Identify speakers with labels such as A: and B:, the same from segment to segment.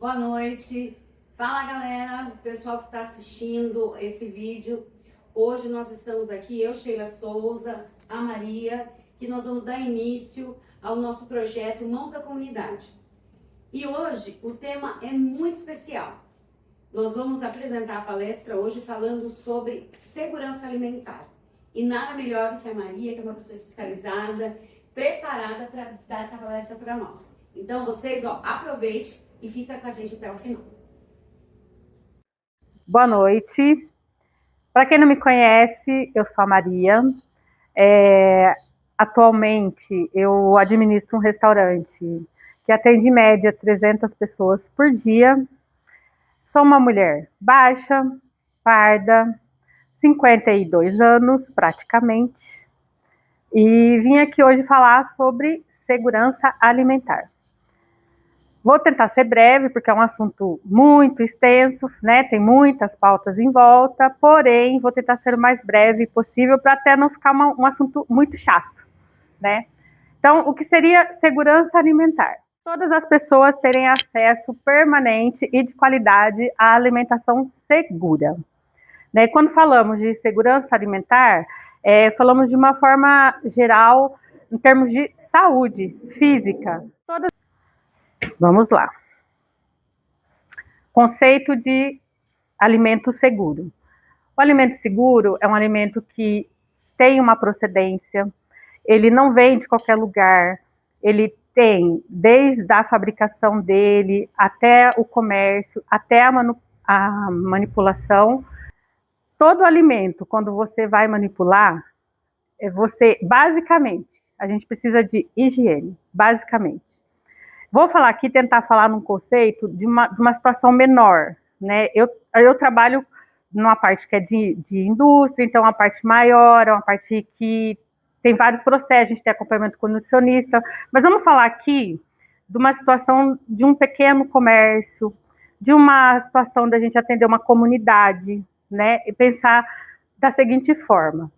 A: Boa noite. Fala, galera, o pessoal que está assistindo esse vídeo. Hoje nós estamos aqui, eu, Sheila Souza, a Maria, que nós vamos dar início ao nosso projeto Mãos da Comunidade. E hoje o tema é muito especial. Nós vamos apresentar a palestra hoje falando sobre segurança alimentar. E nada melhor do que a Maria, que é uma pessoa especializada, preparada para dar essa palestra para nós. Então vocês, aproveitem e fica com a gente até o final.
B: Boa noite. Para quem não me conhece, eu sou a Maria. Atualmente, eu administro um restaurante que atende em média 300 pessoas por dia. Sou uma mulher baixa, parda, 52 anos praticamente. E vim aqui hoje falar sobre segurança alimentar. Vou tentar ser breve, porque é um assunto muito extenso, né? Tem muitas pautas em volta, porém, vou tentar ser o mais breve possível para até não ficar um assunto muito chato, né? Então, o que seria segurança alimentar? Todas as pessoas terem acesso permanente e de qualidade à alimentação segura. Né? Quando falamos de segurança alimentar, falamos de uma forma geral, em termos de saúde física. Vamos lá. Conceito de alimento seguro. O alimento seguro é um alimento que tem uma procedência, ele não vem de qualquer lugar, ele tem desde a fabricação dele, até o comércio, até a manipulação. Todo alimento, quando você vai manipular, basicamente, a gente precisa de higiene, basicamente. Vou falar aqui, tentar falar num conceito de uma situação menor, né? Eu trabalho numa parte que é de indústria, então é uma parte maior, é uma parte que tem vários processos, a gente tem acompanhamento com nutricionista, mas vamos falar aqui de uma situação de um pequeno comércio, de uma situação da gente atender uma comunidade, né? E pensar da seguinte forma: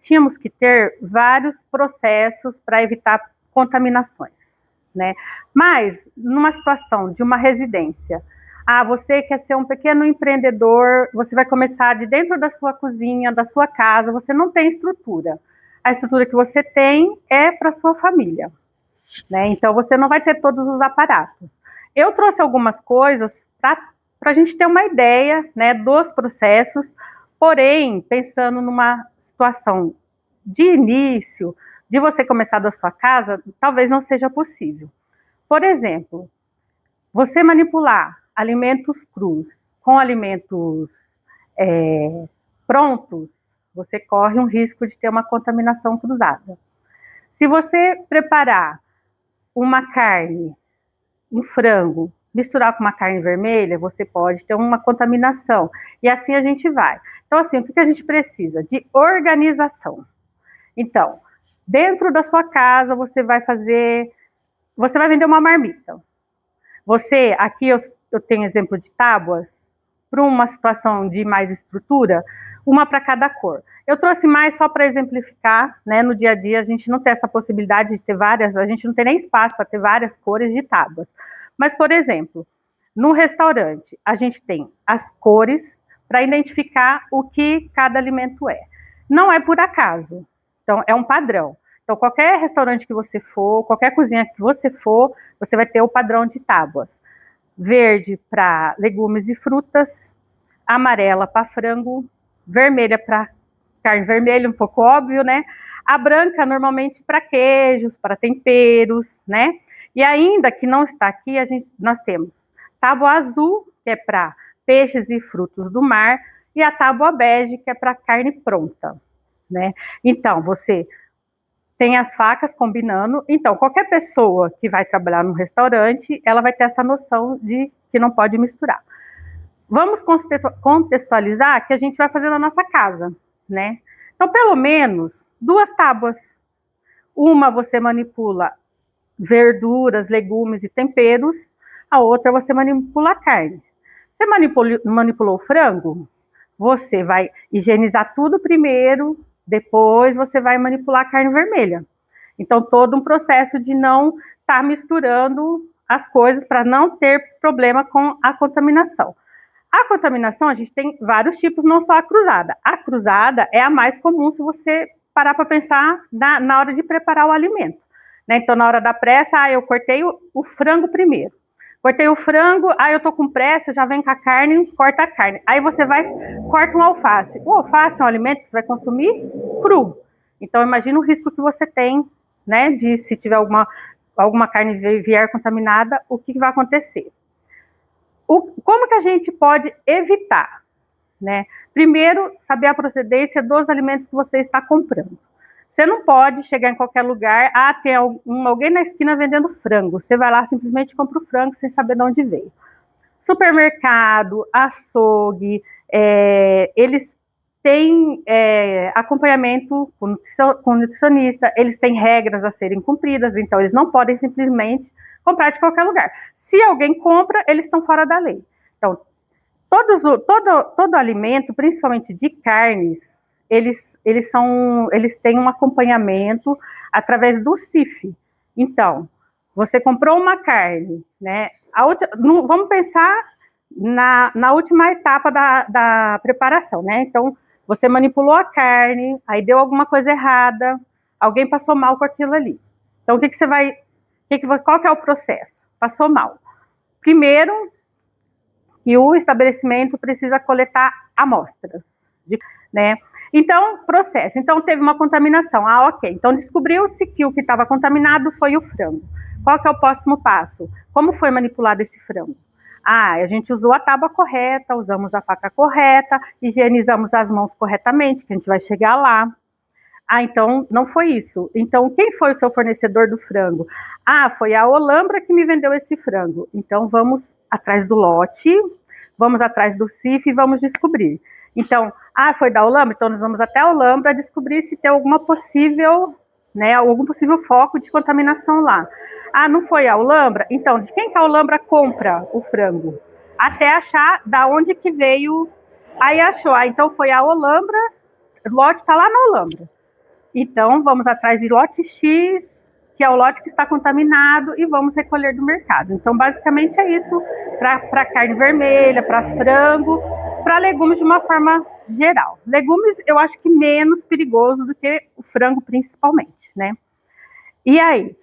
B: tínhamos que ter vários processos para evitar contaminações, né? Mas numa situação de uma residência, você quer ser um pequeno empreendedor, você vai começar de dentro da sua cozinha, da sua casa, você não tem estrutura. A estrutura que você tem é para sua família, né? Então você não vai ter todos os aparatos. Eu trouxe algumas coisas para a gente ter uma ideia, né, dos processos, porém, pensando numa situação de início, de você começar da sua casa, talvez não seja possível. Por exemplo, você manipular alimentos crus com alimentos prontos, você corre um risco de ter uma contaminação cruzada. Se você preparar uma carne, um frango, misturar com uma carne vermelha, você pode ter uma contaminação. E assim a gente vai. Então, assim, o que a gente precisa? De organização. Então, dentro da sua casa, você vai vender uma marmita. Aqui eu tenho exemplo de tábuas, para uma situação de mais estrutura, uma para cada cor. Eu trouxe mais só para exemplificar, né? No dia a dia a gente não tem essa possibilidade de ter várias, a gente não tem nem espaço para ter várias cores de tábuas. Mas, por exemplo, no restaurante, a gente tem as cores para identificar o que cada alimento é. Não é por acaso, então é um padrão. Então, qualquer restaurante que você for, qualquer cozinha que você for, você vai ter o padrão de tábuas. Verde para legumes e frutas, amarela para frango, vermelha para carne vermelha, um pouco óbvio, né? A branca, normalmente, para queijos, para temperos, né? E ainda que não está aqui, nós temos tábua azul, que é para peixes e frutos do mar, e a tábua bege, que é para carne pronta, né? Então, você tem as facas combinando. Então, qualquer pessoa que vai trabalhar num restaurante, ela vai ter essa noção de que não pode misturar. Vamos contextualizar que a gente vai fazer na nossa casa, né? Então, pelo menos 2 tábuas. Uma você manipula verduras, legumes e temperos, a outra você manipula a carne. Você manipulou o frango, você vai higienizar tudo primeiro, depois você vai manipular a carne vermelha. Então, todo um processo de não estar misturando as coisas para não ter problema com a contaminação. A contaminação, a gente tem vários tipos, não só a cruzada. A cruzada é a mais comum se você parar para pensar na hora de preparar o alimento, né? Então, na hora da pressa, eu cortei o frango primeiro. Cortei o frango, eu tô com pressa, já vem com a carne, corta a carne. Aí você corta um alface. O alface é um alimento que você vai consumir cru. Então, imagina o risco que você tem, né, de se tiver alguma carne vier contaminada, o que vai acontecer? Como que a gente pode evitar, né? Primeiro, saber a procedência dos alimentos que você está comprando. Você não pode chegar em qualquer lugar, tem alguém na esquina vendendo frango. Você vai lá, simplesmente compra o frango sem saber de onde veio. Supermercado, açougue, eles têm acompanhamento com nutricionista, eles têm regras a serem cumpridas, então eles não podem simplesmente comprar de qualquer lugar. Se alguém compra, eles estão fora da lei. Então, todo alimento, principalmente de carnes, eles têm um acompanhamento através do CIF. Então, você comprou uma carne, né? Vamos pensar na última etapa da preparação, né? Então, você manipulou a carne, aí deu alguma coisa errada, alguém passou mal com aquilo ali. Então, qual que é o processo? Passou mal. Primeiro, que o estabelecimento precisa coletar amostras, né? Então, processo. Então, teve uma contaminação. Ok. Então, descobriu-se que o que estava contaminado foi o frango. Qual que é o próximo passo? Como foi manipulado esse frango? A gente usou a tábua correta, usamos a faca correta, higienizamos as mãos corretamente, que a gente vai chegar lá. Então, não foi isso. Então, quem foi o seu fornecedor do frango? Foi a Olambra que me vendeu esse frango. Então, vamos atrás do lote, vamos atrás do CIF e vamos descobrir. Então, foi da Olambra? Então, nós vamos até a Olambra descobrir se tem algum possível foco de contaminação lá. Não foi a Olambra? Então, de quem que a Olambra compra o frango? Até achar da onde que veio. Aí achou, então foi a Olambra, o lote está lá na Olambra. Então, vamos atrás de lote X, que é o lote que está contaminado, e vamos recolher do mercado. Então, basicamente é isso para carne vermelha, para frango, para legumes de uma forma geral. Legumes, eu acho que menos perigoso do que o frango, principalmente, né? E aí,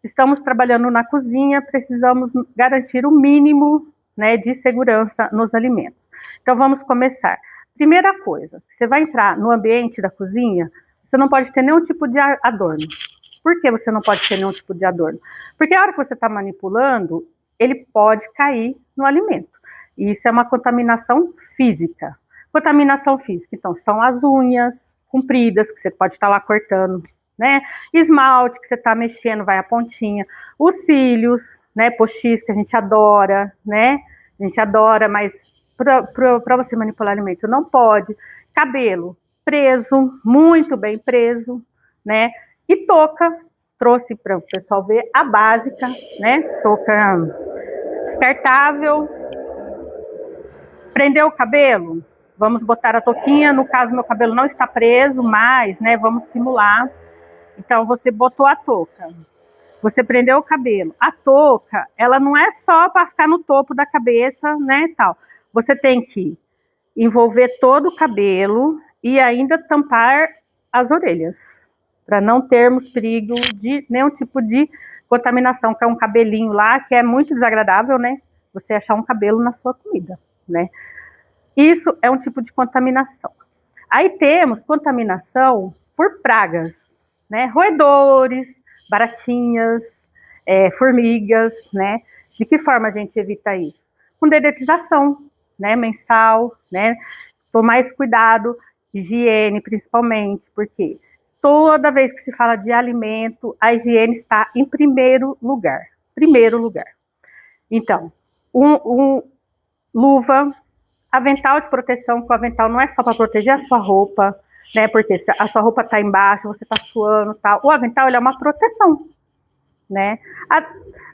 B: estamos trabalhando na cozinha, precisamos garantir o mínimo, né, de segurança nos alimentos. Então, vamos começar. Primeira coisa, você vai entrar no ambiente da cozinha, você não pode ter nenhum tipo de adorno. Por que você não pode ter nenhum tipo de adorno? Porque a hora que você está manipulando, ele pode cair no alimento. E isso é uma contaminação física. Contaminação física, então, são as unhas compridas, que você pode estar lá cortando, né? Esmalte, que você está mexendo, vai a pontinha. Os cílios, né? Postiço, que a gente adora, né? A gente adora, mas para você manipular alimento não pode. Cabelo preso, muito bem preso, né? E touca, trouxe para o pessoal ver a básica, né? Touca descartável. Prendeu o cabelo? Vamos botar a touquinha. No caso, meu cabelo não está preso, mas, né? Vamos simular. Então, você botou a touca. Você prendeu o cabelo. A touca, ela não é só para ficar no topo da cabeça, né? Tal. Você tem que envolver todo o cabelo e ainda tampar as orelhas, para não termos perigo de nenhum tipo de contaminação, que é um cabelinho lá, que é muito desagradável, né? Você achar um cabelo na sua comida, né? Isso é um tipo de contaminação. Aí temos contaminação por pragas, né? Roedores, baratinhas, formigas, né? De que forma a gente evita isso? Com dedetização, né? Mensal, né? Tomar mais cuidado, higiene principalmente, porque toda vez que se fala de alimento, a higiene está em primeiro lugar. Primeiro lugar. Então, luva, avental de proteção, que o avental não é só para proteger a sua roupa, né? Porque se a sua roupa está embaixo, você está suando, tal. O avental, ele é uma proteção, né?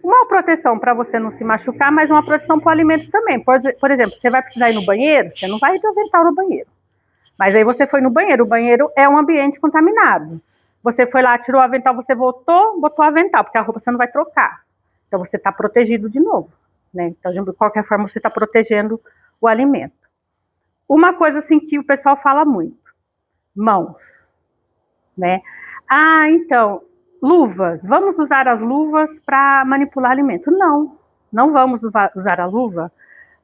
B: Uma proteção para você não se machucar, mas uma proteção para o alimento também. Por exemplo, você vai precisar ir no banheiro, você não vai de avental no banheiro. Mas aí você foi no banheiro, o banheiro é um ambiente contaminado. Você foi lá, tirou o avental, você voltou, botou o avental, porque a roupa você não vai trocar. Então você está protegido de novo, né? Então, de qualquer forma, você está protegendo o alimento. Uma coisa assim que o pessoal fala muito, mãos, né? Ah, então, luvas, vamos usar as luvas para manipular alimento? Não, não vamos usar a luva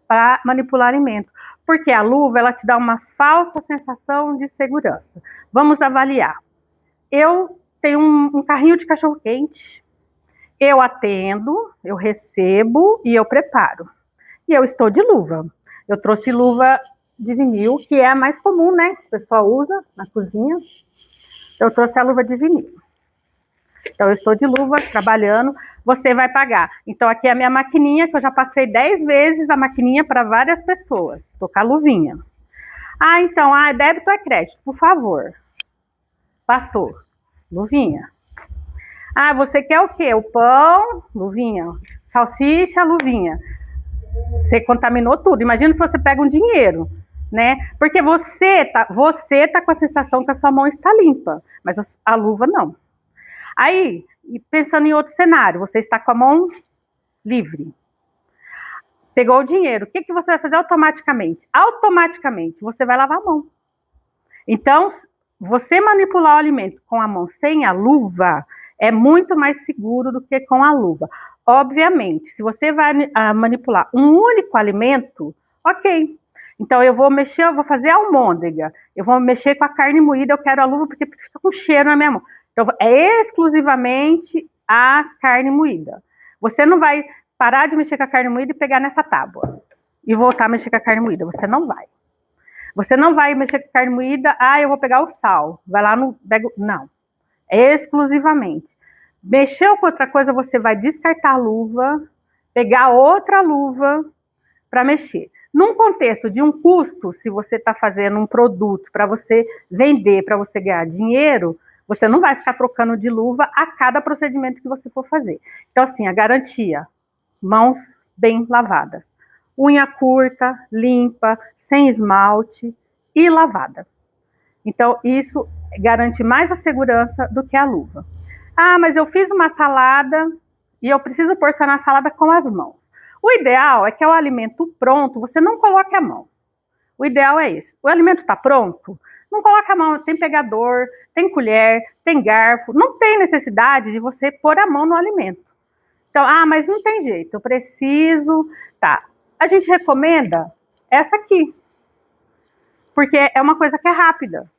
B: para manipular alimento, porque a luva, ela te dá uma falsa sensação de segurança. Vamos avaliar. Eu tenho um carrinho de cachorro-quente, eu atendo, eu recebo e eu preparo. E eu estou de luva. Eu trouxe luva de vinil, que é a mais comum, né? O pessoal usa na cozinha. Eu trouxe a luva de vinil. Então, eu estou de luva, trabalhando, você vai pagar. Então, aqui é a minha maquininha, que eu já passei 10 vezes a maquininha para várias pessoas. Estou com a luvinha. Ah, então, débito ou é crédito? Por favor. Passou. Luvinha. Ah, você quer o quê? O pão? Luvinha. Salsicha? Luvinha. Você contaminou tudo. Imagina se você pega um dinheiro, né? Porque você tá com a sensação que a sua mão está limpa, mas a luva não. Aí, pensando em outro cenário, você está com a mão livre. Pegou o dinheiro. O que você vai fazer automaticamente? Automaticamente, você vai lavar a mão. Então, você manipular o alimento com a mão sem a luva é muito mais seguro do que com a luva. Obviamente, se você vai manipular um único alimento, ok. Então, eu vou fazer almôndega, eu vou mexer com a carne moída, eu quero a luva porque fica com cheiro na minha mão. Então, é exclusivamente a carne moída. Você não vai parar de mexer com a carne moída e pegar nessa tábua e voltar a mexer com a carne moída. Você não vai. Você não vai mexer com a carne moída, eu vou pegar o sal. Vai lá no... Não. É exclusivamente. Mexeu com outra coisa, você vai descartar a luva, pegar outra luva para mexer. Num contexto de um custo, se você está fazendo um produto para você vender, para você ganhar dinheiro, você não vai ficar trocando de luva a cada procedimento que você for fazer. Então, assim, a garantia, mãos bem lavadas. Unha curta, limpa, sem esmalte e lavada. Então, isso garante mais a segurança do que a luva. Ah, mas eu fiz uma salada e eu preciso porcionar a salada com as mãos. O ideal é que o alimento pronto, você não coloque a mão. O ideal é esse. O alimento está pronto, não coloque a mão. Tem pegador, tem colher, tem garfo. Não tem necessidade de você pôr a mão no alimento. Então, mas não tem jeito, eu preciso... Tá, a gente recomenda essa aqui, porque é uma coisa que é rápida,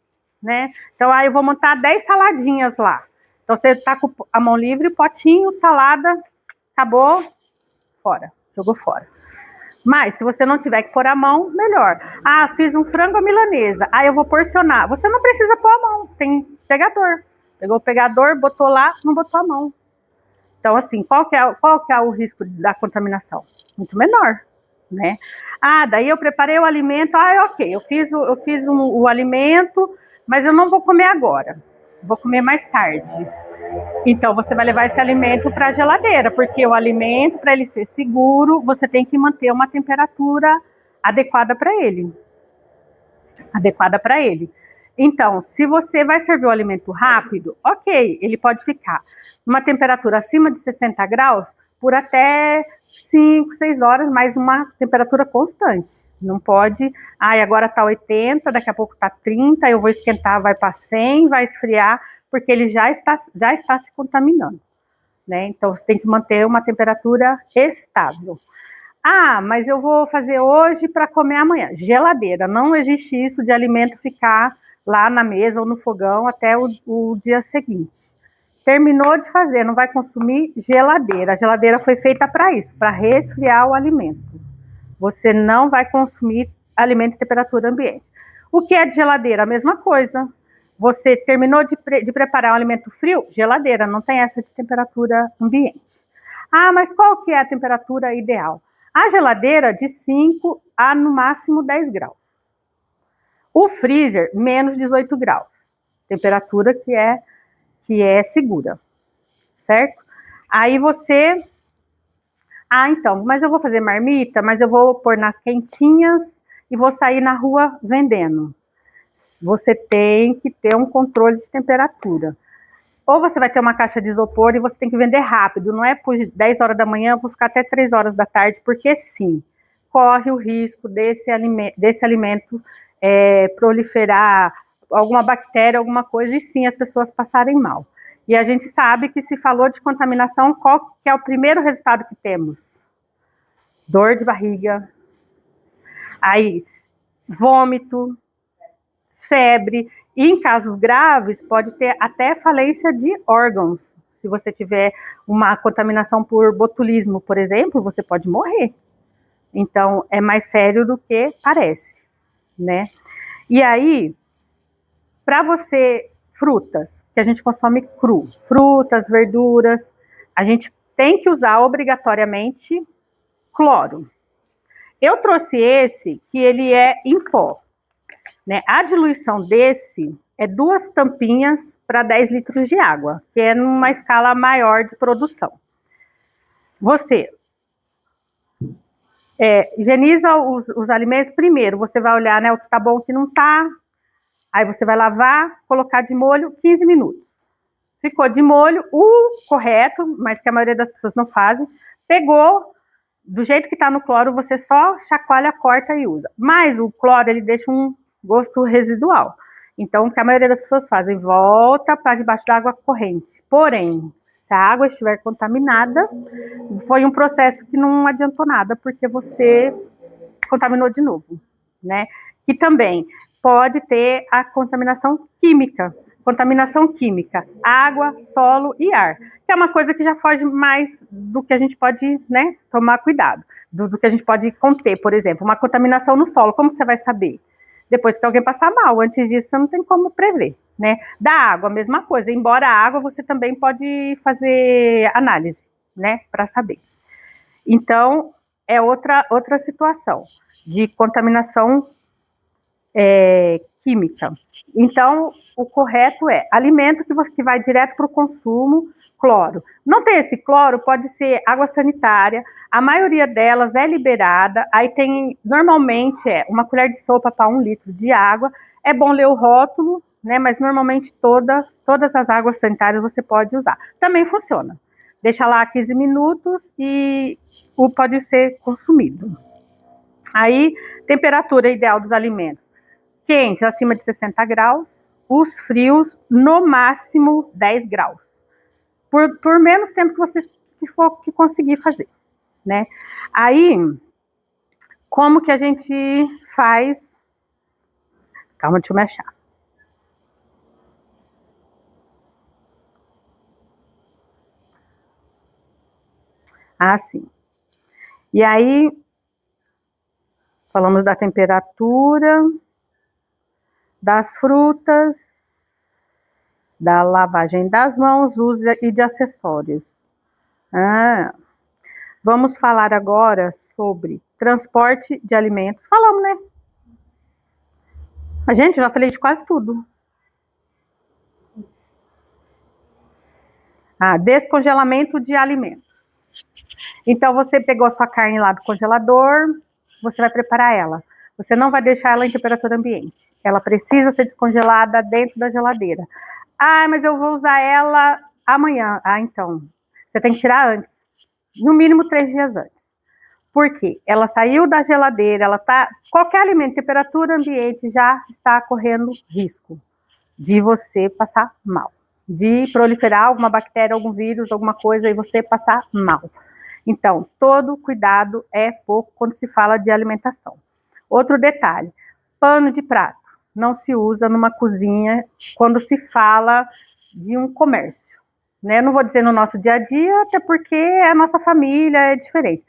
B: né? Então, eu vou montar 10 saladinhas lá. Então, você tá com a mão livre, potinho, salada, acabou, fora, jogou fora. Mas, se você não tiver que pôr a mão, melhor. Fiz um frango à milanesa, eu vou porcionar. Você não precisa pôr a mão, tem pegador. Pegou o pegador, botou lá, não botou a mão. Então, assim, qual que é o risco da contaminação? Muito menor, né? Daí eu preparei o alimento, ok, eu fiz o alimento, mas eu não vou comer agora, vou comer mais tarde. Então, você vai levar esse alimento para a geladeira, porque o alimento, para ele ser seguro, você tem que manter uma temperatura adequada para ele. Então, se você vai servir o alimento rápido, ok, ele pode ficar numa temperatura acima de 60 graus por até 5, 6 horas, mas uma temperatura constante. Não pode, agora está 80, daqui a pouco está 30, eu vou esquentar, vai para 100, vai esfriar, porque ele já está se contaminando, né? Então, você tem que manter uma temperatura estável. Mas eu vou fazer hoje para comer amanhã. Geladeira, não existe isso de alimento ficar lá na mesa ou no fogão até o dia seguinte. Terminou de fazer, não vai consumir geladeira. A geladeira foi feita para isso, para resfriar o alimento. Você não vai consumir alimento em temperatura ambiente. O que é de geladeira? A mesma coisa. Você terminou de preparar um alimento frio? Geladeira, não tem essa de temperatura ambiente. Mas qual que é a temperatura ideal? A geladeira de 5 a no máximo 10 graus. O freezer, menos 18 graus. Temperatura que é segura, certo? Aí você... então, mas eu vou fazer marmita, mas eu vou pôr nas quentinhas e vou sair na rua vendendo. Você tem que ter um controle de temperatura. ou você vai ter uma caixa de isopor e você tem que vender rápido, não é por 10 horas da manhã, vou ficar até 3 horas da tarde, porque sim, corre o risco desse alimento proliferar alguma bactéria, alguma coisa, e sim as pessoas passarem mal. E a gente sabe que se falou de contaminação, qual que é o primeiro resultado que temos? Dor de barriga, aí vômito, febre, e em casos graves pode ter até falência de órgãos. Se você tiver uma contaminação por botulismo, por exemplo, você pode morrer. Então, é mais sério do que parece, né? E aí, para você, frutas, que a gente consome cru, frutas, verduras, a gente tem que usar obrigatoriamente cloro. Eu trouxe esse, que ele é em pó, né? A diluição desse é 2 tampinhas para 10 litros de água, que é numa escala maior de produção. Você higieniza os alimentos primeiro, você vai olhar, né, o que tá bom, o que não tá, aí você vai lavar, colocar de molho 15 minutos. Ficou de molho, o correto, mas que a maioria das pessoas não fazem, pegou, do jeito que tá no cloro, você só chacoalha, corta e usa. Mas o cloro, ele deixa um gosto residual. Então, o que a maioria das pessoas fazem, volta para debaixo da água corrente. Porém, se a água estiver contaminada, foi um processo que não adiantou nada, porque você contaminou de novo, né? E também pode ter a contaminação química. Contaminação química, água, solo e ar, que é uma coisa que já foge mais do que a gente pode, né, tomar cuidado, do que a gente pode conter, por exemplo, uma contaminação no solo, como que você vai saber? Depois que alguém passar mal, antes disso você não tem como prever, né? Da água, a mesma coisa, embora a água você também pode fazer análise, né, para saber. Então, é outra situação de contaminação química. Então, o correto é alimento que vai direto para o consumo, cloro. Não tem esse cloro, pode ser água sanitária, a maioria delas é liberada, aí tem, normalmente uma colher de sopa para 1 litro de água, é bom ler o rótulo, né, mas normalmente todas as águas sanitárias você pode usar. Também funciona. Deixa lá 15 minutos e pode ser consumido. Aí, temperatura ideal dos alimentos. Quentes, acima de 60 graus, os frios, no máximo 10 graus. Por menos tempo que você que conseguir fazer, né? Aí, como que a gente faz? Calma, deixa eu me achar. Ah, sim. E aí, falamos da temperatura, das frutas, da lavagem das mãos, uso e de acessórios. Vamos falar agora sobre transporte de alimentos. Falamos, né? A gente já falei de quase tudo. Descongelamento de alimentos. Então, você pegou a sua carne lá do congelador, você vai preparar ela. Você não vai deixar ela em temperatura ambiente. Ela precisa ser descongelada dentro da geladeira. Mas eu vou usar ela amanhã. Então, você tem que tirar antes. No mínimo 3 dias antes. Por quê? Ela saiu da geladeira, qualquer alimento, temperatura ambiente, já está correndo risco de você passar mal. De proliferar alguma bactéria, algum vírus, alguma coisa, e você passar mal. Então, todo cuidado é pouco quando se fala de alimentação. Outro detalhe, pano de prato não se usa numa cozinha quando se fala de um comércio, né? Eu não vou dizer no nosso dia a dia, até porque a nossa família é diferente.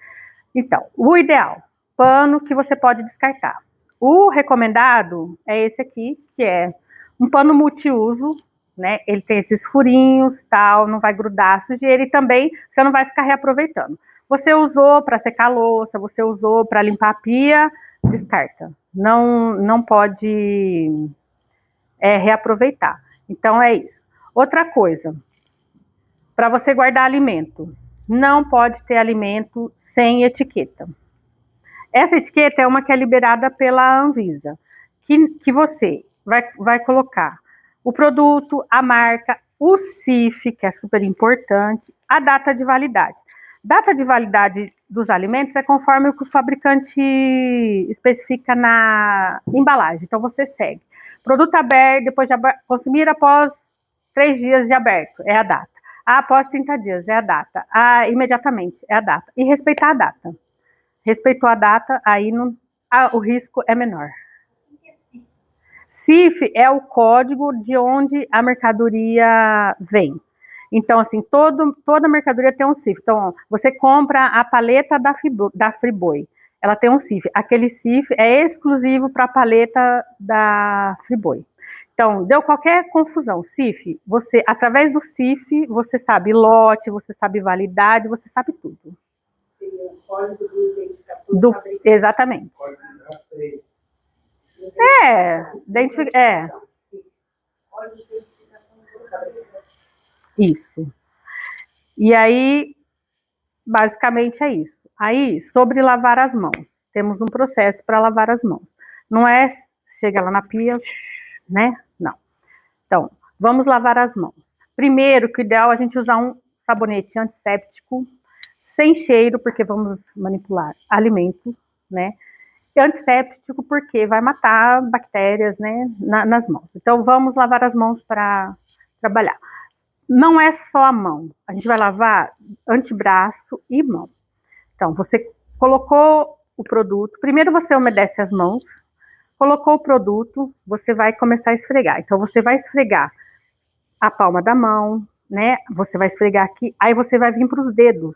B: Então, o ideal, pano que você pode descartar. O recomendado é esse aqui, que é um pano multiuso, né? Ele tem esses furinhos, tal, não vai grudar a sujeira e também você não vai ficar reaproveitando. Você usou para secar a louça, você usou para limpar a pia, descarta. Não pode reaproveitar. Então é isso. Outra coisa, para você guardar alimento, não pode ter alimento sem etiqueta. Essa etiqueta é uma que é liberada pela Anvisa, que você vai colocar o produto, a marca o CIF, que é super importante, a data de validade. Data de validade dos alimentos é conforme o que o fabricante especifica na embalagem. Então, você segue. Produto aberto, depois de consumir após 3 dias de aberto, é a data. Após 30 dias, é a data. Imediatamente, é a data. E respeitar a data. Respeitou a data, aí não, o risco é menor. CIF é o código de onde a mercadoria vem. Então, assim, toda mercadoria tem um CIF. Então, você compra a paleta da Friboi, ela tem um CIF. Aquele CIF é exclusivo para a paleta da Friboi. Então, deu qualquer confusão, CIF, você, através do CIF, você sabe lote, você sabe validade, você sabe tudo.
A: O código do identificador fabricante.
B: Exatamente. Isso. E aí, basicamente é isso. Aí, sobre lavar as mãos. Temos um processo para lavar as mãos. Não é chega lá na pia, né? Não. Então, vamos lavar as mãos. Primeiro, que o ideal é a gente usar um sabonete antisséptico, sem cheiro, porque vamos manipular alimento, né? E antisséptico porque vai matar bactérias, né, nas mãos. Então, vamos lavar as mãos para trabalhar. Não é só a mão, a gente vai lavar antebraço e mão. Então, você colocou o produto, primeiro você umedece as mãos, colocou o produto, você vai começar a esfregar. Então, você vai esfregar a palma da mão, né, você vai esfregar aqui, aí você vai vir para os dedos.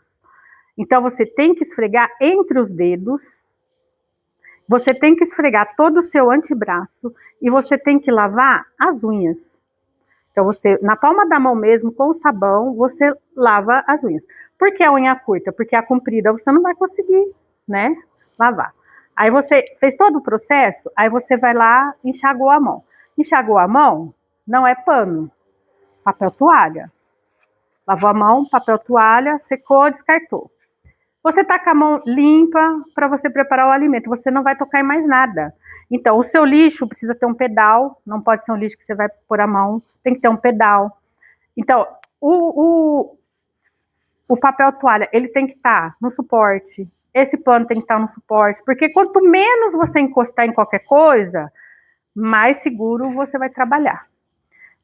B: Então, você tem que esfregar entre os dedos, você tem que esfregar todo o seu antebraço e você tem que lavar as unhas. Então, você, na palma da mão mesmo, com o sabão, você lava as unhas. Por que a unha curta? Porque a comprida você não vai conseguir, né, lavar. Aí você fez todo o processo, aí você vai lá e enxagou a mão. Enxagou a mão, não é pano, papel toalha. Lavou a mão, papel toalha, secou, descartou. Você tá com a mão limpa para você preparar o alimento, você não vai tocar em mais nada. Então, o seu lixo precisa ter um pedal, não pode ser um lixo que você vai pôr a mão, tem que ter um pedal. Então, o papel toalha, ele tem que estar no suporte, esse pano tem que estar no suporte, porque quanto menos você encostar em qualquer coisa, mais seguro você vai trabalhar,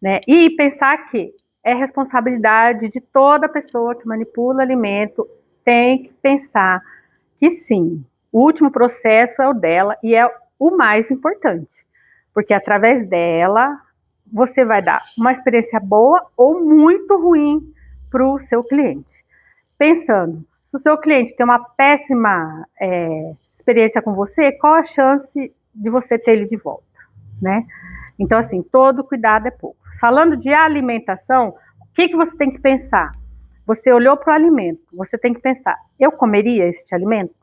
B: né? E pensar que é responsabilidade de toda pessoa que manipula alimento, tem que pensar que sim, o último processo é o dela e é o mais importante, porque através dela você vai dar uma experiência boa ou muito ruim para o seu cliente. Pensando, se o seu cliente tem uma péssima experiência com você, qual a chance de você ter ele de volta, né? Então, assim, todo cuidado é pouco. Falando de alimentação, o que você tem que pensar? Você olhou para o alimento, você tem que pensar, eu comeria este alimento?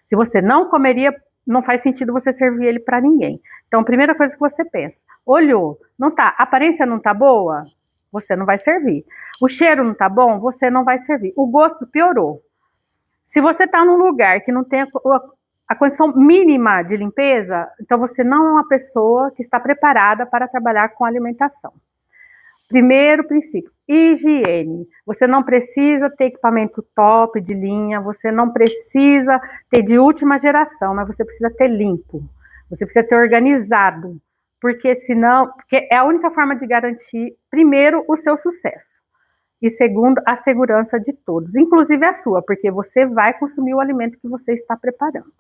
B: Se você não comeria, não faz sentido você servir ele para ninguém. Então, a primeira coisa que você pensa, olhou, não tá, a aparência não tá boa? Você não vai servir. O cheiro não tá bom? Você não vai servir. O gosto piorou. Se você tá num lugar que não tem a condição mínima de limpeza, então você não é uma pessoa que está preparada para trabalhar com alimentação. Primeiro princípio, higiene. Você não precisa ter equipamento top de linha, você não precisa ter de última geração, mas você precisa ter limpo, você precisa ter organizado, porque senão, porque é a única forma de garantir, primeiro, o seu sucesso, e segundo, a segurança de todos, inclusive a sua, porque você vai consumir o alimento que você está preparando.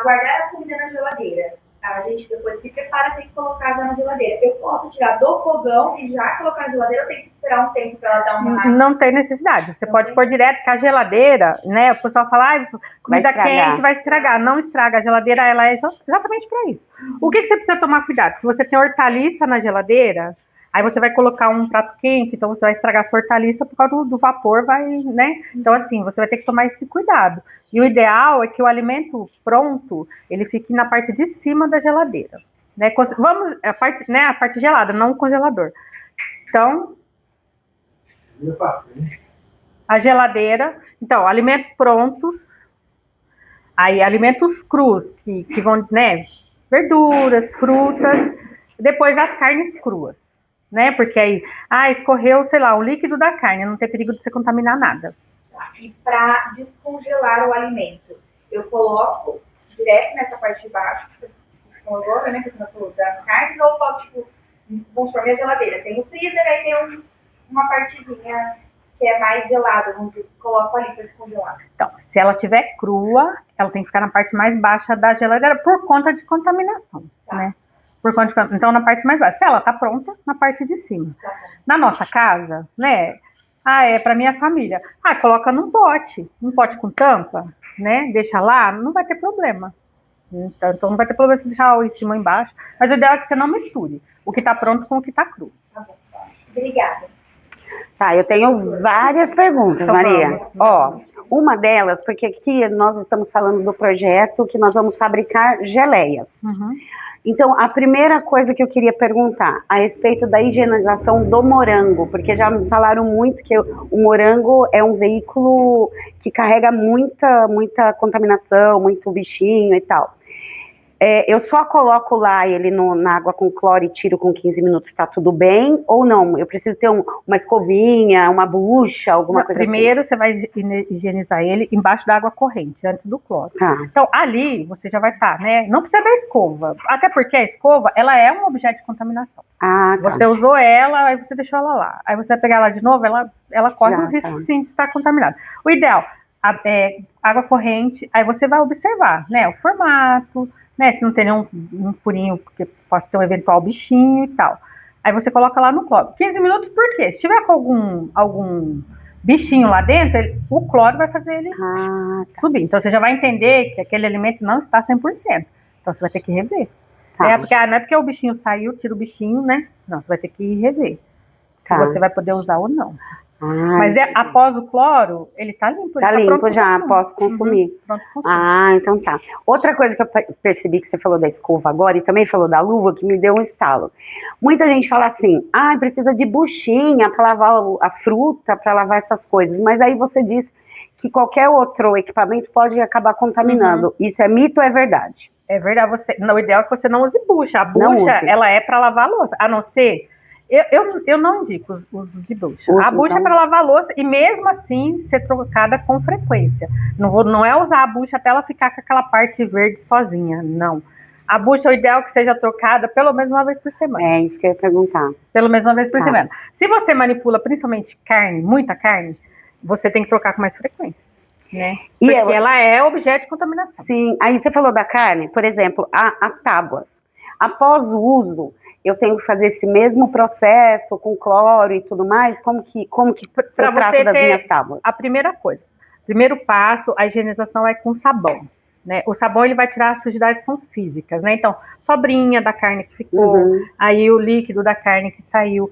C: Guardar a comida na geladeira. A gente, depois que prepara, tem que colocar já na geladeira. Eu posso tirar do fogão e já colocar na geladeira ou tem que esperar um tempo para ela dar uma...
B: Não tem necessidade. Você pode pôr direto, porque a geladeira, né? O pessoal fala, comida quente vai estragar. Não estraga. A geladeira, ela é exatamente para isso. O que você precisa tomar cuidado? Se você tem hortaliça na geladeira, aí você vai colocar um prato quente, então você vai estragar sua hortaliça por causa do vapor, né? Então, assim, você vai ter que tomar esse cuidado. E o ideal é que o alimento pronto, ele fique na parte de cima da geladeira, né? Vamos, a parte gelada, não o congelador. Então, a geladeira, então, alimentos prontos, aí alimentos crus, que vão, né? Verduras, frutas, depois as carnes cruas. né? Porque aí, escorreu, sei lá, o líquido da carne, não tem perigo de você contaminar nada.
C: E para descongelar o alimento, eu coloco direto nessa parte de baixo, que você falou, né, que você falou da carne, ou eu posso, tipo, conforme a geladeira. Tem o freezer, aí tem uma partezinha que é mais gelada, vamos dizer, coloco ali para descongelar.
B: Então, se ela estiver crua, ela tem que ficar na parte mais baixa da geladeira por conta de contaminação, né? Então, na parte mais baixa. Se ela tá pronta, na parte de cima. Na nossa casa, né? É para minha família. Coloca num pote com tampa, né? Deixa lá, não vai ter problema. Então não vai ter problema se deixar em cima ou embaixo. Mas o ideal é que você não misture o que tá pronto com o que tá cru.
C: Tá bom. Obrigada.
D: Tá, eu tenho várias perguntas,
B: Então,
D: Maria.
B: vamos.
D: Ó, uma delas, porque aqui nós estamos falando do projeto que nós vamos fabricar geleias.
B: Uhum.
D: Então, a primeira coisa que eu queria perguntar a respeito da higienização do morango, porque já me falaram muito que o morango é um veículo que carrega muita contaminação, muito bichinho e tal. Eu só coloco lá ele na água com cloro e tiro com 15 minutos, tá tudo bem? Ou não? Eu preciso ter uma escovinha, uma bucha, alguma coisa
B: Primeiro,
D: assim?
B: você vai higienizar ele embaixo da água corrente, antes do cloro.
D: Tá.
B: Então, ali, você já vai estar, né? Não precisa da escova. Até porque a escova, ela é um objeto de contaminação.
D: Tá.
B: Você usou ela, aí você deixou ela lá. Aí você vai pegar ela de novo, ela corre um risco, sim, de estar contaminada. O ideal, água corrente, aí você vai observar, né? O formato, né, se não tem nenhum furinho, porque possa ter um eventual bichinho e tal. Aí você coloca lá no cloro. 15 minutos, por quê? Se tiver com algum bichinho lá dentro, o cloro vai fazer ele subir. Então você já vai entender que aquele alimento não está 100%. Então você vai ter que rever.
D: Tá.
B: Porque, não é porque o bichinho saiu, tira o bichinho, né? Não, você vai ter que rever. Se você vai poder usar ou não. Mas após o cloro, ele tá limpo.
D: Tá limpo já, posso consumir.
B: Pronto,
D: então tá. Outra coisa que eu percebi que você falou da escova agora e também falou da luva, que me deu um estalo. Muita gente fala assim, precisa de buchinha para lavar a fruta, para lavar essas coisas. Mas aí você diz que qualquer outro equipamento pode acabar contaminando. Isso é mito ou é verdade?
B: É verdade. O ideal é que você não use bucha. A bucha, ela é para lavar a louça. A não ser... Eu não indico o uso de bucha. A bucha é para lavar a louça e mesmo assim ser trocada com frequência. Não é usar a bucha até ela ficar com aquela parte verde sozinha, não. A bucha, o ideal é que seja trocada pelo menos uma vez por semana.
D: É isso que eu ia perguntar.
B: Pelo menos uma vez por semana. Se você manipula principalmente carne, muita carne, você tem que trocar com mais frequência, né? Porque ela é objeto de contaminação.
D: Sim, aí você falou da carne, por exemplo, as tábuas. Após o uso, eu tenho que fazer esse mesmo processo com cloro e tudo mais? Como que eu trato das minhas tábuas?
B: A primeira coisa, primeiro passo, a higienização é com sabão, né? O sabão, ele vai tirar as sujidades que são físicas, né? Então, sobrinha da carne que ficou, aí o líquido da carne que saiu.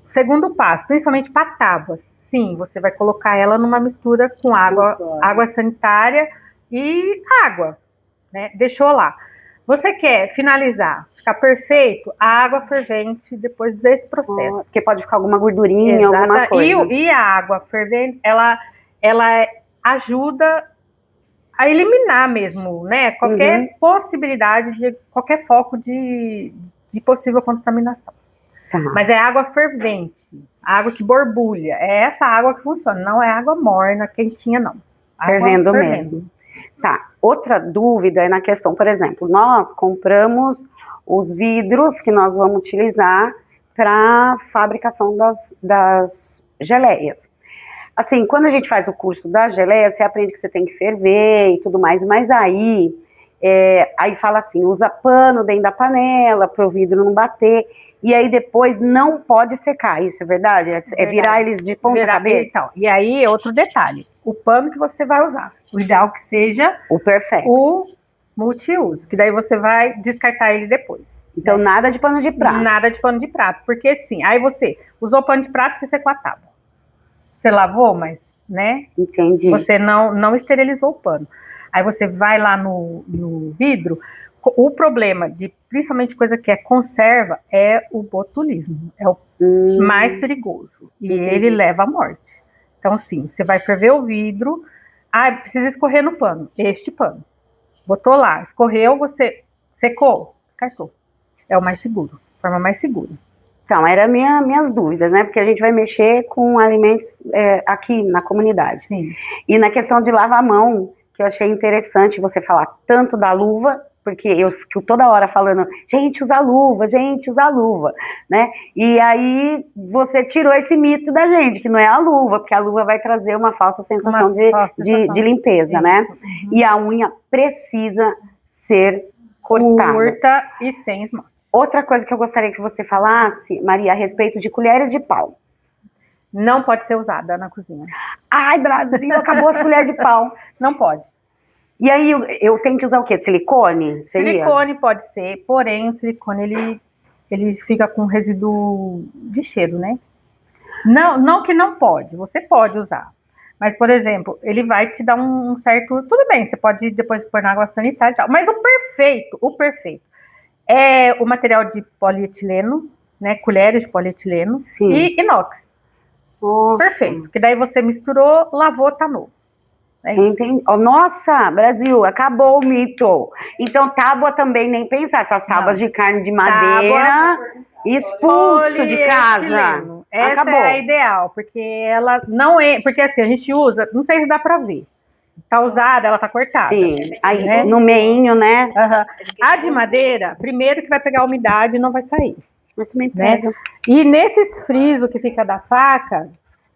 B: Segundo passo, principalmente para tábuas, sim, você vai colocar ela numa mistura com água sanitária e água, né? Deixou lá. Você quer finalizar, ficar perfeito, a água fervente depois desse processo.
D: Porque pode ficar alguma gordurinha, alguma coisa.
B: E a água fervente, ela ajuda a eliminar mesmo, né? Qualquer possibilidade de qualquer foco de possível contaminação. Mas é água fervente, água que borbulha. É essa água que funciona, não é água morna, quentinha, não.
D: Fervendo mesmo. Tá, outra dúvida é na questão, por exemplo, nós compramos os vidros que nós vamos utilizar para fabricação das geleias. Assim, quando a gente faz o curso da geleia, você aprende que você tem que ferver e tudo mais, mas aí fala assim, usa pano dentro da panela para o vidro não bater, e aí depois não pode secar, isso é verdade? É virar eles de ponta cabeça?
B: Então, e aí, outro detalhe, o pano que você vai usar, o ideal que seja
D: o Perfex,
B: o multiuso, que daí você vai descartar ele depois.
D: Então, nada de pano de prato.
B: Nada de pano de prato, porque sim, aí você usou pano de prato, você secou a tábua. Você lavou, mas, né?
D: Entendi.
B: Você não esterilizou o pano. Aí você vai lá no vidro. O problema de, principalmente coisa que é conserva, é o botulismo. É o mais perigoso. E ele leva à morte. Então, sim, você vai ferver o vidro. Precisa escorrer no pano. Este pano. Botou lá, escorreu, você secou, descartou. É o mais seguro. Forma mais segura.
D: Então, eram minhas dúvidas, né? Porque a gente vai mexer com alimentos aqui na comunidade.
B: Sim.
D: E na questão de lavar a mão, que eu achei interessante você falar tanto da luva, porque eu fico toda hora falando, gente, usa luva, né? E aí você tirou esse mito da gente, que não é a luva, porque a luva vai trazer uma falsa sensação de limpeza,
B: isso,
D: né?
B: Uhum.
D: E a unha precisa ser cortada.
B: Curta e sem esmalte.
D: Outra coisa que eu gostaria que você falasse, Maria, a respeito de colheres de pau.
B: Não pode ser usada na cozinha.
D: Ai, Brasil, acabou as colheres de pau.
B: Não pode.
D: E aí eu tenho que usar o quê? Silicone? Seria?
B: Silicone pode ser, porém o silicone ele fica com resíduo de cheiro, né? Não que não pode, você pode usar. Mas, por exemplo, ele vai te dar um certo... Tudo bem, você pode depois pôr na água sanitária e tal. Mas o perfeito é o material de polietileno, né? Colheres de polietileno.
D: Sim.
B: E inox.
D: Nossa.
B: Perfeito. Porque daí você misturou, lavou, tá novo. É isso.
D: Entendi. Oh, nossa, Brasil, acabou o mito. Então, tábua também nem pensar. Essas tábuas de carne de madeira, expulso de casa.
B: Essa
D: acabou.
B: É a ideal, porque ela não é... Porque assim, a gente usa, não sei se dá pra ver. Tá usada, ela tá cortada.
D: Sim, aí
B: né?
D: no meinho, né?
B: Uhum. A de madeira, primeiro que vai pegar a umidade e não vai sair.
D: Mas também
B: né?
D: pega.
B: E nesses frisos que fica da faca,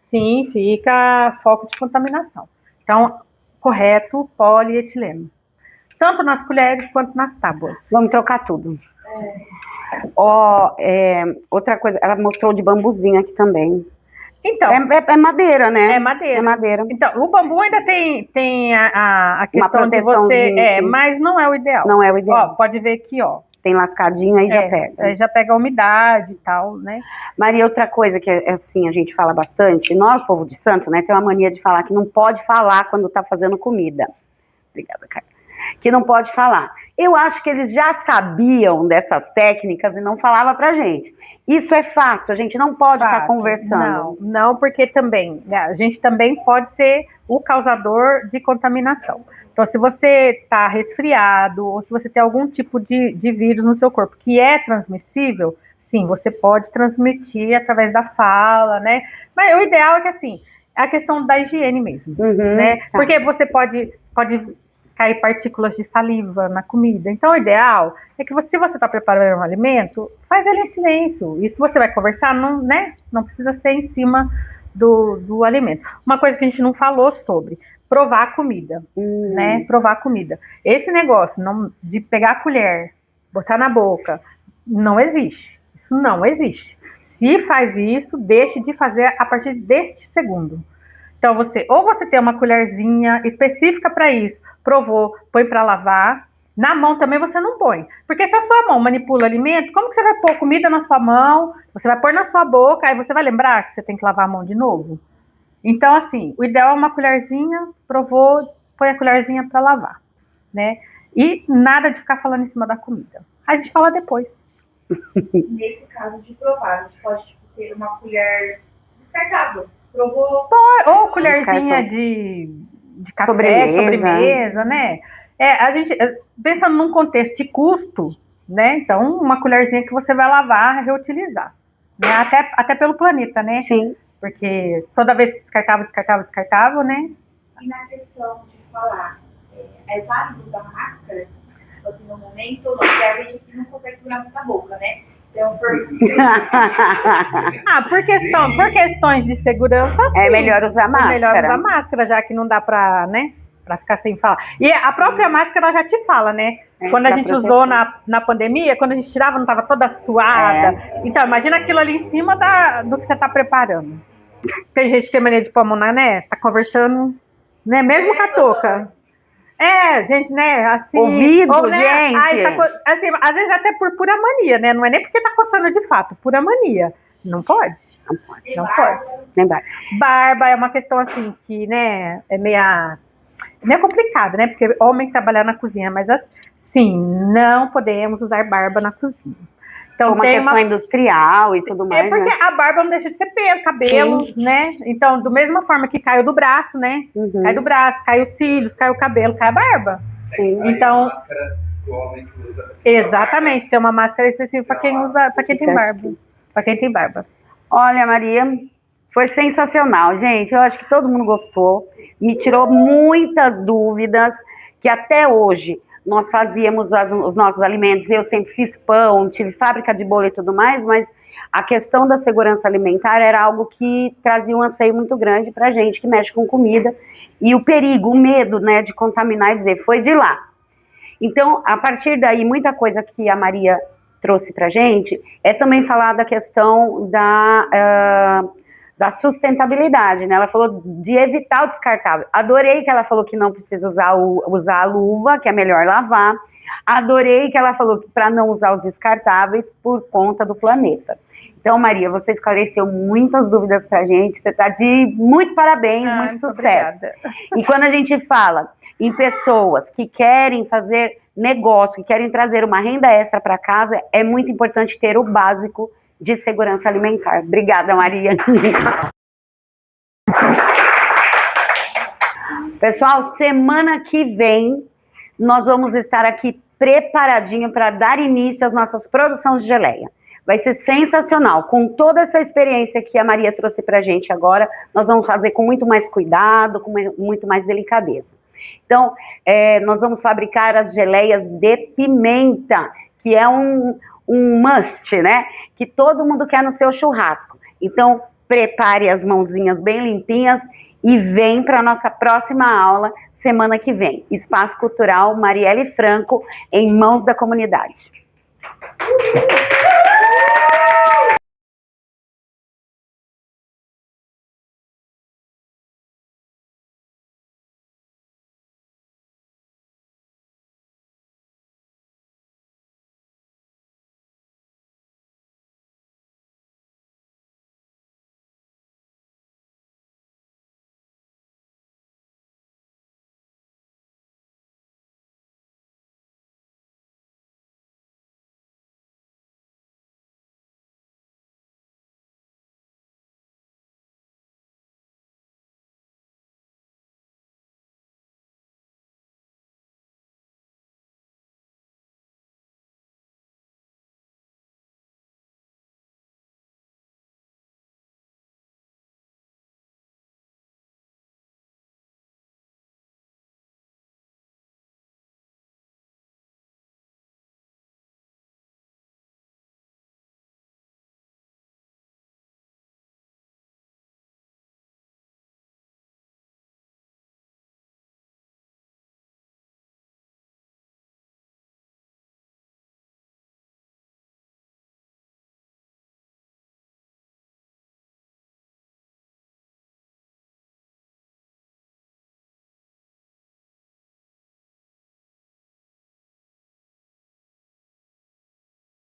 B: sim, fica foco de contaminação. Então, correto, polietileno. Tanto nas colheres quanto nas tábuas.
D: Vamos trocar tudo. Outra coisa, ela mostrou de bambuzinho aqui também.
B: Então,
D: é madeira, né?
B: É madeira.
D: É madeira.
B: Então, o bambu ainda tem a questão
D: Uma
B: de você...
D: proteçãozinha.
B: mas não é o ideal.
D: Não é o ideal.
B: Ó, pode ver aqui, ó.
D: Tem lascadinho, aí já pega.
B: Aí já pega a umidade e tal, né?
D: Maria, outra coisa que assim, a gente fala bastante, nós, povo de santo, né, tem uma mania de falar que não pode falar quando tá fazendo comida. Obrigada, cara. Que não pode falar. Eu acho que eles já sabiam dessas técnicas e não falavam pra gente. Isso é fato, a gente não pode ficar conversando.
B: Não, porque também, a gente também pode ser o causador de contaminação. Então, se você está resfriado, ou se você tem algum tipo de vírus no seu corpo que é transmissível, sim, você pode transmitir através da fala, né? Mas o ideal é que, assim, é a questão da higiene mesmo, né? Tá. Porque você pode cair partículas de saliva na comida. Então, o ideal é que se você está preparando um alimento, faz ele em silêncio. E se você vai conversar, não precisa ser em cima do alimento. Uma coisa que a gente não falou sobre... provar a comida, né? Provar a comida. Esse negócio de pegar a colher, botar na boca, não existe. Isso não existe. Se faz isso, deixe de fazer a partir deste segundo. Então, você tem uma colherzinha específica para isso, provou, põe para lavar. Na mão também você não põe. Porque se a sua mão manipula o alimento, como que você vai pôr comida na sua mão? Você vai pôr na sua boca, aí você vai lembrar que você tem que lavar a mão de novo? Então, assim, o ideal é uma colherzinha, provou, põe a colherzinha para lavar, né? E nada de ficar falando em cima da comida. A gente fala depois.
C: Nesse caso de provar, a gente pode ter uma colher descartável. Provou.
B: Ou colherzinha de café, de sobremesa, né? A gente, pensando num contexto de custo, né? Então, uma colherzinha que você vai lavar, reutilizar. Né? Até pelo planeta, né?
D: Sim.
B: Porque toda vez que descartava, né?
C: E na questão de falar, é válido usar máscara? Assim, no momento, não, porque a gente aqui não consegue segurar muito a boca, né? Então,
B: por questões de segurança, sim.
D: É melhor usar máscara.
B: É melhor usar máscara, já que não dá pra, né? Pra ficar sem falar. E a própria máscara já te fala, né? Quando a gente usou na pandemia, quando a gente tirava, não tava toda suada. Então, imagina aquilo ali em cima do que você tá preparando. Tem gente que tem mania de pôr a mão, né? Tá conversando, né? Mesmo com a touca. Gente, né? Assim.
D: Ouvido,
B: né?
D: gente.
B: Aí assim, às vezes até por pura mania, né? Não é nem porque tá coçando de fato, pura mania. Não pode. Não pode. Barba é uma questão assim que, né? É meio complicado, né? Porque homem trabalhar na cozinha, mas assim, não podemos usar barba na cozinha. Então,
D: uma questão industrial e tudo mais.
B: Porque a barba não deixa de ser pelo, cabelo, sim, né? Então, da mesma forma que cai do braço, né? Cai do braço, cai os cílios, cai o cabelo, cai a barba.
D: Sim.
B: Então,
E: máscara pro homem que usa.
B: Exatamente, tem uma máscara específica para quem usa, para quem tem barba. para quem tem barba.
D: Olha, Maria, foi sensacional, gente. Eu acho que todo mundo gostou. Me tirou muitas dúvidas, que até hoje nós fazíamos os nossos alimentos. Eu sempre fiz pão, tive fábrica de bolo e tudo mais, mas a questão da segurança alimentar era algo que trazia um anseio muito grande para a gente que mexe com comida. E o perigo, o medo, né, de contaminar e dizer, foi de lá. Então, a partir daí, muita coisa que a Maria trouxe para a gente é também falar da questão da sustentabilidade, né? Ela falou de evitar o descartável. Adorei que ela falou que não precisa usar a luva, que é melhor lavar. Adorei que ela falou que para não usar os descartáveis por conta do planeta. Então, Maria, você esclareceu muitas dúvidas para a gente. Você está de muito parabéns, muito sucesso.
B: Obrigada.
D: E quando a gente fala em pessoas que querem fazer negócio, que querem trazer uma renda extra para casa, é muito importante ter o básico de segurança alimentar. Obrigada, Maria. Pessoal, semana que vem nós vamos estar aqui preparadinho para dar início às nossas produções de geleia. Vai ser sensacional. Com toda essa experiência que a Maria trouxe para a gente agora, nós vamos fazer com muito mais cuidado, com muito mais delicadeza. Então, nós vamos fabricar as geleias de pimenta, que é um must, né? Que todo mundo quer no seu churrasco. Então, prepare as mãozinhas bem limpinhas e vem para a nossa próxima aula semana que vem. Espaço Cultural Marielle Franco, em Mãos da Comunidade.